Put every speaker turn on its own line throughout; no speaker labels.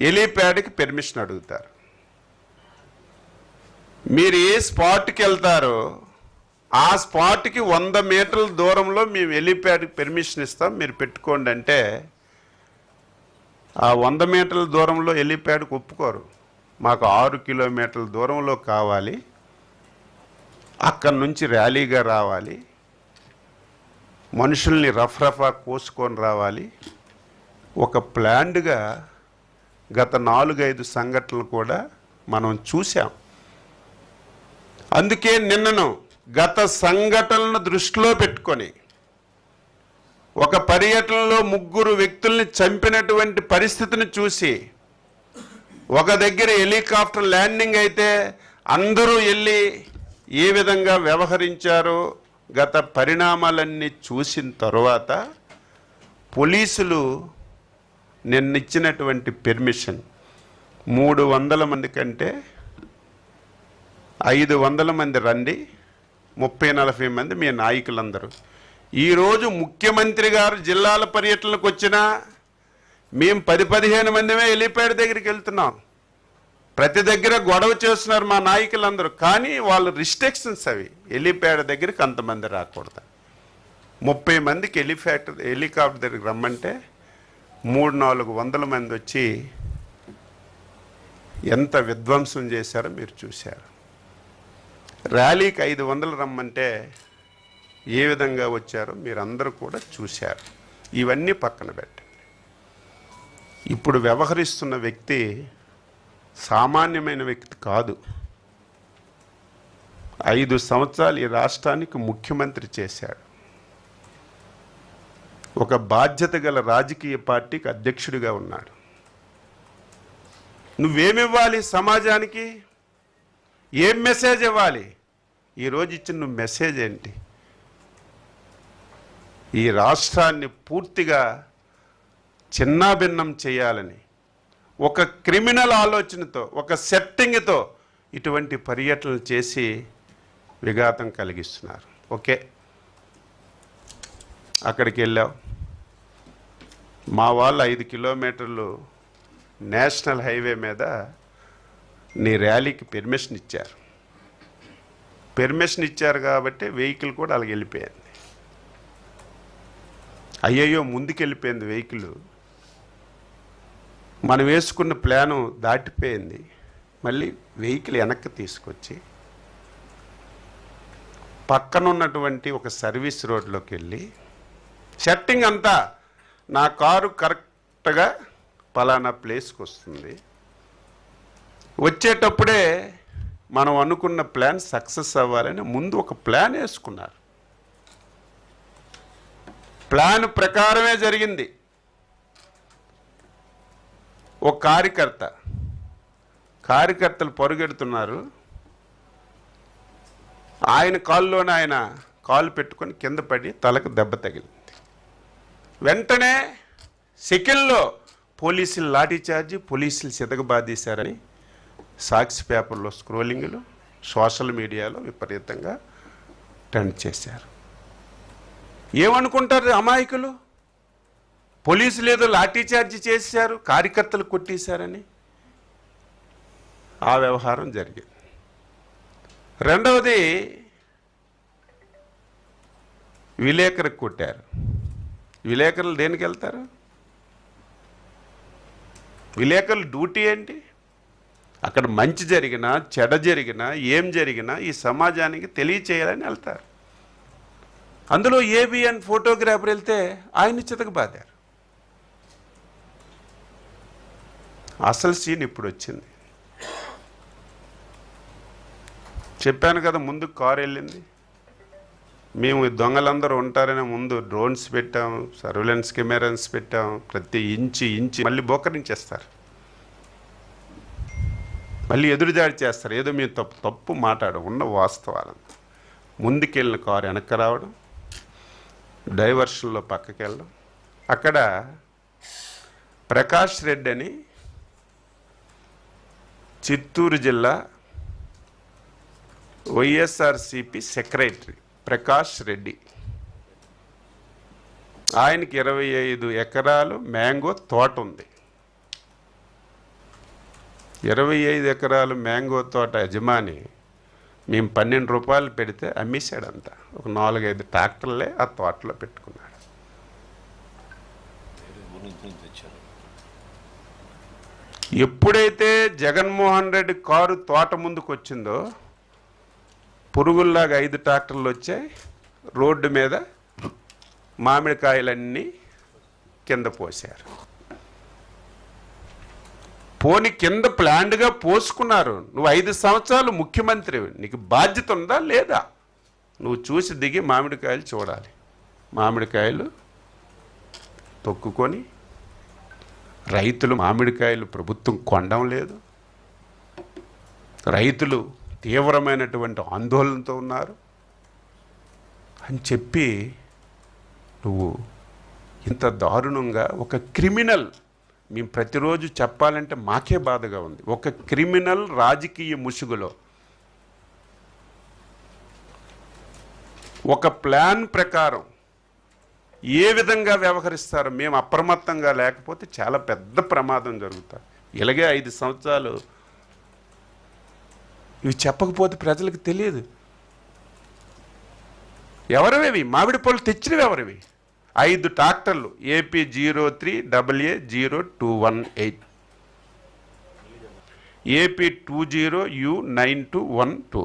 హెలీప్యాడ్కి permission అడుగుతారు. మీరు ఏ స్పాట్కి వెళ్తారో ఆ స్పాట్కి 100 మీటర్ల దూరంలో మేము హెలీప్యాడ్కి పెర్మిషన్ ఇస్తాం, మీరు పెట్టుకోండి అంటే ఆ 100 మీటర్ల దూరంలో హెలీప్యాడ్కి ఒప్పుకోరు. మాకు 6 కిలోమీటర్ల దూరంలో కావాలి, అక్కడి నుంచి ర్యాలీగా రావాలి, మనుషుల్ని రఫ్రఫా కోసుకొని రావాలి. ఒక ప్లాన్డ్గా గత 4-5 సంఘటనలు కూడా మనం చూసాం. అందుకే నిన్నను గత సంఘటనలను దృష్టిలో పెట్టుకొని ఒక పర్యటనలో 3 వ్యక్తుల్ని చంపినటువంటి పరిస్థితిని చూసి ఒక దగ్గర హెలికాప్టర్ ల్యాండింగ్ అయితే అందరూ వెళ్ళి ఏ విధంగా వ్యవహరించారో గత పరిణామాలన్నీ చూసిన తరువాత పోలీసులు నిన్నిచ్చినటువంటి పెర్మిషన్ 300 మంది కంటే 500 మంది రండి, 30-40 మంది మీ నాయకులందరూ. ఈరోజు ముఖ్యమంత్రి గారు జిల్లాల పర్యటనకు వచ్చినా మేము 10-15 మందిమే హెలీప్యాడ్ దగ్గరికి వెళ్తున్నాం. ప్రతి దగ్గర గొడవ చేస్తున్నారు మా నాయకులందరూ, కానీ వాళ్ళు రిస్ట్రిక్షన్స్ అవి. హెలీప్యాడ్ దగ్గరికి అంతమంది రాకూడదు. 30 మందికి హెలికాప్టర్ దగ్గరికి రమ్మంటే 300-400 మంది వచ్చి ఎంత విధ్వంసం చేశారో మీరు చూశారు. ర్యాలీకి 500 రమ్మంటే ఏ విధంగా వచ్చారో మీరందరూ కూడా చూశారు. ఇవన్నీ పక్కన పెట్టండి. ఇప్పుడు వ్యవహరిస్తున్న వ్యక్తి సామాన్యమైన వ్యక్తి కాదు. 5 సంవత్సరాలు ఈ రాష్ట్రానికి ముఖ్యమంత్రి చేశాడు. ఒక బాధ్యత గల రాజకీయ పార్టీకి అధ్యక్షుడిగా ఉన్నాడు. నువ్వేమివ్వాలి సమాజానికి? ఏం మెసేజ్ ఇవ్వాలి? ఈరోజు ఇచ్చిన నువ్వు మెసేజ్ ఏంటి? ఈ రాష్ట్రాన్ని పూర్తిగా చిన్నాభిన్నం చేయాలని ఒక క్రిమినల్ ఆలోచనతో, ఒక సెట్టింగ్తో ఇటువంటి పర్యటనలు చేసి విఘాతం కలిగిస్తున్నారు. ఓకే, అక్కడికి వెళ్ళావు, మా వాళ్ళు 5 కిలోమీటర్లు నేషనల్ హైవే మీద నీ ర్యాలీకి పెర్మిషన్ ఇచ్చారు. పెర్మిషన్ ఇచ్చారు కాబట్టి వెహికల్ కూడా అలాగ వెళ్ళిపోయింది. అయ్యయ్యో ముందుకెళ్ళిపోయింది వెహికల్, మనం వేసుకున్న ప్లాను దాటిపోయింది. మళ్ళీ వెహికల్ వెనక్కి తీసుకొచ్చి పక్కన ఉన్నటువంటి ఒక సర్వీస్ రోడ్లోకి వెళ్ళి సెట్టింగ్ అంతా నా కారు కరెక్ట్గా పలానా ప్లేస్కి వస్తుంది, వచ్చేటప్పుడే మనం అనుకున్న ప్లాన్ సక్సెస్ అవ్వాలని ముందు ఒక ప్లాన్ వేసుకున్నారు. ప్లాన్ ప్రకారమే జరిగింది. ఒక కార్యకర్తలు పరుగెడుతున్నారు, ఆయన కాల్లోనే ఆయన కాలు పెట్టుకొని కింద పడి తలకు దెబ్బ తగిలింది. వెంటనే సెకండ్లో పోలీసులు లాఠీ చార్జీ, పోలీసులు సితకబాదీశారని సాక్షి పేపర్లో స్క్రోలింగ్లు, సోషల్ మీడియాలో విపరీతంగా ట్రెండ్ చేశారు. ఏమనుకుంటారు అమాయకులు? పోలీసులు ఏదో లాఠీ చార్జీ చేశారు, కార్యకర్తలు కొట్టేశారని ఆ వ్యవహారం జరిగింది. రెండవది, విలేకరుకు కొట్టారు. విలేకరులు దేనికి వెళ్తారు? విలేకరుల డ్యూటీ ఏంటి? అక్కడ మంచి జరిగినా చెడ జరిగినా ఏం జరిగినా ఈ సమాజానికి తెలియచేయాలని వెళ్తారు. అందులో ఏబిఎన్ ఫోటోగ్రాఫర్ వెళ్తే ఆయన్ని చితకబాదారు. అసలు సీన్ ఇప్పుడు వచ్చింది. చెప్పాను కదా, ముందు కారు వెళ్ళింది. మేము దొంగలందరూ ఉంటారని ముందు డ్రోన్స్ పెట్టాం, సర్వేలెన్స్ కెమెరాస్ పెట్టాం. ప్రతి ఇంచి మళ్ళీ బోకరించేస్తారు, మళ్ళీ ఎదురుదాడి చేస్తారు. ఏదో మేము తప్పు మాట్లాడడం, ఉన్న వాస్తవాలను. ముందుకెళ్ళిన కారు వెనక్కి రావడం, డైవర్షన్లో పక్కకి వెళ్ళడం. అక్కడ ప్రకాష్ రెడ్డి అని చిత్తూరు జిల్లా వైఎస్ఆర్సిపి సెక్రటరీ ప్రకాష్ రెడ్డి, ఆయనకి 25 ఎకరాలు మ్యాంగో తోట ఉంది. 25 ఎకరాలు మ్యాంగో తోట యజమాని మేము 12 రూపాయలు పెడితే అమ్మేశాడంట. ఒక 4-5 ట్రాక్టర్లే ఆ తోటలో పెట్టుకున్నాడు. ఎప్పుడైతే జగన్మోహన్ రెడ్డి కారు తోట ముందుకు వచ్చిందో పురుగుల్లాగా 5 ట్రాక్టర్లు వచ్చాయి. రోడ్డు మీద మామిడికాయలన్నీ కింద పోశారు. పోని కింద ప్లాండ్గా పోసుకున్నారు. నువ్వు 5 సంవత్సరాలు ముఖ్యమంత్రి, నీకు బాధ్యత ఉందా లేదా? నువ్వు చూసి దిగి మామిడికాయలు చూడాలి. మామిడికాయలు తొక్కుకొని రైతులు మామిడికాయలు ప్రభుత్వం కొనడం లేదు. రైతులు తీవ్రమైనటువంటి ఆందోళనతో ఉన్నారు అని చెప్పి నువ్వు ఇంత దారుణంగా ఒక క్రిమినల్, మేము ప్రతిరోజు చెప్పాలంటే మాకే బాధగా ఉంది, ఒక క్రిమినల్ రాజకీయ ముసుగులో ఒక ప్లాన్ ప్రకారం ఏ విధంగా వ్యవహరిస్తారో మేము అప్రమత్తంగా లేకపోతే చాలా పెద్ద ప్రమాదం జరుగుతుంది. ఇలాగే 5 సంవత్సరాలు ఇవి చెప్పకపోతే ప్రజలకు తెలియదు. ఎవరివి మామిడి పళ్ళు తెచ్చినవి? ఎవరివి? 5 ట్రాక్టర్లు AP 03AA0218, AP 20U9212,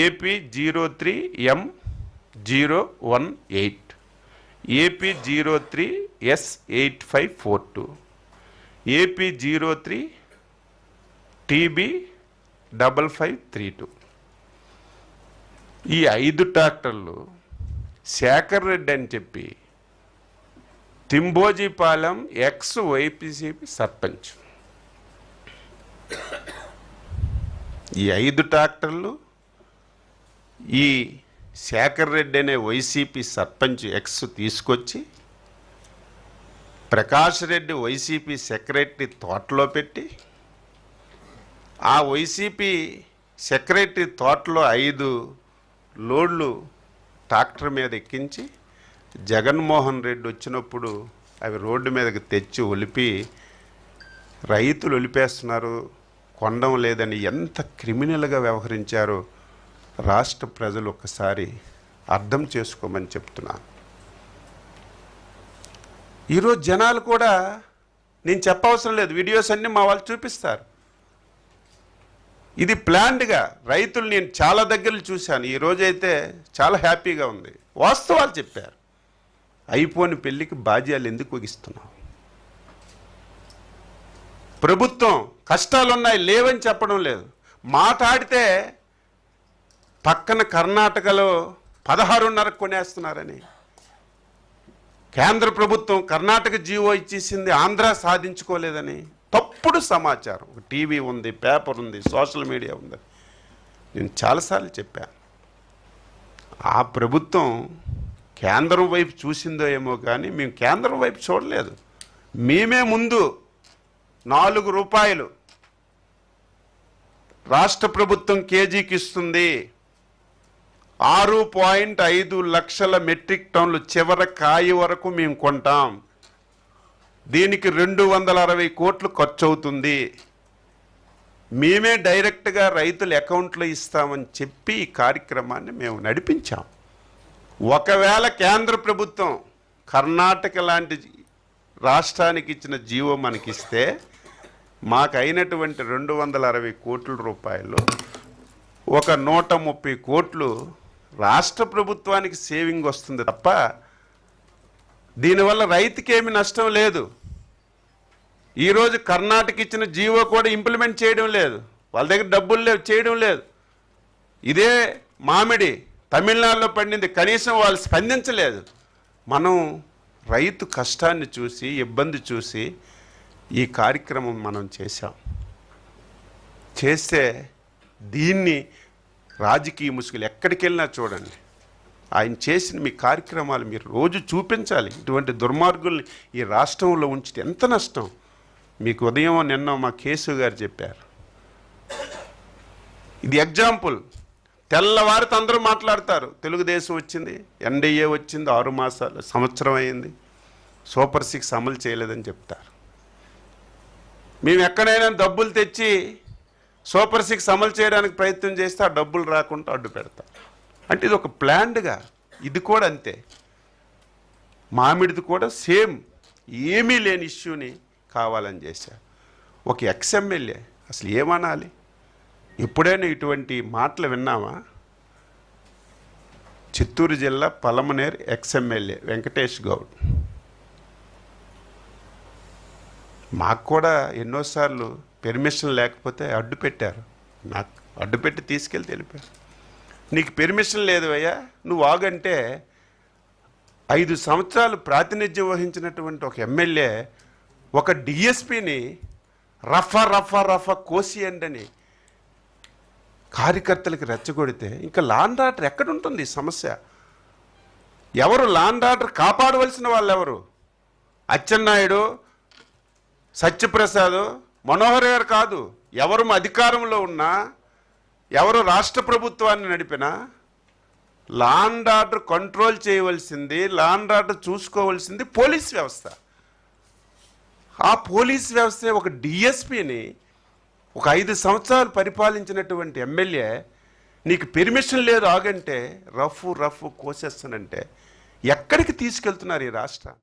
AP 03M018, AP 03S8542, AP 03TB5532. ఈ 5 ట్రాక్టర్లు శేఖర్ రెడ్డి అని చెప్పి తింబోజీపాలెం YPCP సర్పంచ్, ఈ 5 ట్రాక్టర్లు ఈ శేఖర్ రెడ్డి అనే వైసీపీ సర్పంచ్ తీసుకొచ్చి ప్రకాష్ రెడ్డి వైసీపీ సెక్రటరీ తోటలో పెట్టి ఆ వైసీపీ సెక్రటరీ తోటలో 5 లోడ్లు ట్రాక్టర్ మీద ఎక్కించి జగన్మోహన్ రెడ్డి వచ్చినప్పుడు అవి రోడ్డు మీదకి తెచ్చి ఒలిపి రైతులు ఒలిపేస్తున్నారు, కొనడం లేదని ఎంత క్రిమినల్గా వ్యవహరించారో రాష్ట్ర ప్రజలు ఒక్కసారి అర్థం చేసుకోమని చెప్తున్నాను. ఈరోజు జనాలు కూడా, నేను చెప్పవసరం లేదు, వీడియోస్ అన్నీ మా వాళ్ళు చూపిస్తారు. ఇది ప్లాన్డ్గా రైతులు నేను చాలా దగ్గరలు చూశాను. ఈరోజైతే చాలా హ్యాపీగా ఉంది. వాస్తవాలు చెప్పారు. అయిపోని పెళ్ళికి బాధ్యాలు ఎందుకు వగిస్తున్నావు? ప్రభుత్వం కష్టాలున్నాయి లేవని చెప్పడం లేదు. మాట్లాడితే పక్కన కర్ణాటకలో 16.5 కొనేస్తున్నారని, కేంద్ర ప్రభుత్వం కర్ణాటక జీవో ఇచ్చేసింది, ఆంధ్ర సాధించుకోలేదని తప్పుడు సమాచారం. టీవీ ఉంది, పేపర్ ఉంది, సోషల్ మీడియా ఉంది. నేను చాలాసార్లు చెప్పాను. ఆ ప్రభుత్వం కేంద్రం వైపు చూసిందో ఏమో కానీ మేము కేంద్రం వైపు చూడలేదు. మేమే ముందు 4 రూపాయలు రాష్ట్ర ప్రభుత్వం కేజీకి ఇస్తుంది. 6.5 లక్షల మెట్రిక్ టన్నులు చివరి కాయ వరకు మేము కొంటాం. దీనికి 260 కోట్లు ఖర్చు అవుతుంది. మేమే డైరెక్ట్గా రైతుల అకౌంట్లో ఇస్తామని చెప్పి ఈ కార్యక్రమాన్ని మేము నడిపించాం. ఒకవేళ కేంద్ర ప్రభుత్వం కర్ణాటక లాంటి రాష్ట్రానికి ఇచ్చిన జీవో మనకిస్తే మాకు అయినటువంటి 260 కోట్ల రూపాయలు ఒక 130 కోట్లు రాష్ట్ర ప్రభుత్వానికి సేవింగ్ వస్తుంది తప్ప దీనివల్ల రైతుకేమి నష్టం లేదు. ఈరోజు కర్ణాటక ఇచ్చిన జీవో కూడా ఇంప్లిమెంట్ చేయడం లేదు. వాళ్ళ దగ్గర డబ్బులు లేవు, చేయడం లేదు. ఇదే మామిడి తమిళనాడులో పండింది, కనీసం వాళ్ళు స్పందించలేదు. మనం రైతు కష్టాన్ని చూసి, ఇబ్బంది చూసి ఈ కార్యక్రమం మనం చేస్తే దీన్ని రాజకీయ ముసుగులు ఎక్కడికి వెళ్ళినా చూడండి, ఆయన చేసిన మీ కార్యక్రమాలు మీరు రోజు చూపించాలి. ఇటువంటి దుర్మార్గుల్ని ఈ రాష్ట్రంలో ఉంచితే ఎంత నష్టం. మీకు ఉదయం నిన్న మా కేసు గారు చెప్పారు. ఇది ఎగ్జాంపుల్. తెల్లవారితో అందరూ మాట్లాడతారు. తెలుగుదేశం వచ్చింది, NDA వచ్చింది, 6 మాసాలు, సంవత్సరం అయింది, సూపర్ 6 అమలు చేయలేదని చెప్తారు. మేము ఎక్కడైనా డబ్బులు తెచ్చి సూపర్ 6 అమలు చేయడానికి ప్రయత్నం చేస్తే ఆ డబ్బులు రాకుండా అడ్డు పెడతాం. అంటే ఇది ఒక ప్లాన్డ్గా, ఇది కూడా అంతే. మామిడిది కూడా సేమ్, ఏమీ లేని ఇష్యూని కావాలని చేశా. ఒక ఎక్స్ఎమ్మెల్యే అసలు ఏమనాలి? ఎప్పుడైనా ఇటువంటి మాటలు విన్నామా? చిత్తూరు జిల్లా పలమనేరు ఎక్స్ఎమ్మెల్యే వెంకటేష్ గౌడ్. మాకు కూడా ఎన్నోసార్లు పెర్మిషన్ లేకపోతే అడ్డు పెట్టారు. నాకు అడ్డు పెట్టి తీసుకెళ్ళి తెలిపారు, నీకు పెర్మిషన్ లేదు అయ్యా, నువ్వు ఆగంటే 5 సంవత్సరాలు ప్రాతినిధ్యం వహించినటువంటి ఒక ఎమ్మెల్యే ఒక డిఎస్పిని రఫా రఫా రఫా కోసియండి అని కార్యకర్తలకి రెచ్చగొడితే ఇంకా లా అండ్ ఆర్డర్ ఎక్కడుంటుంది? ఈ సమస్య ఎవరు లా అండ్ ఆర్డర్ కాపాడవలసిన వాళ్ళు ఎవరు? అచ్చెన్నాయుడు, సత్యప్రసాద్, మనోహర్ గారు కాదు. ఎవరు అధికారంలో ఉన్నా, ఎవరు రాష్ట్ర ప్రభుత్వాన్ని నడిపినా లా అండ్ ఆర్డర్ కంట్రోల్ చేయవలసింది, లా అండ్ ఆర్డర్ చూసుకోవాల్సింది పోలీస్ వ్యవస్థ. ఆ పోలీస్ వ్యవస్థ ఒక డిఎస్పిని ఒక 5 సంవత్సరాలు పరిపాలించినటువంటి ఎమ్మెల్యే నీకు పెర్మిషన్ లేదు ఆగంటే రఫ్ కోసేస్తానంటే ఎక్కడికి తీసుకెళ్తున్నారు ఈ రాష్ట్రం?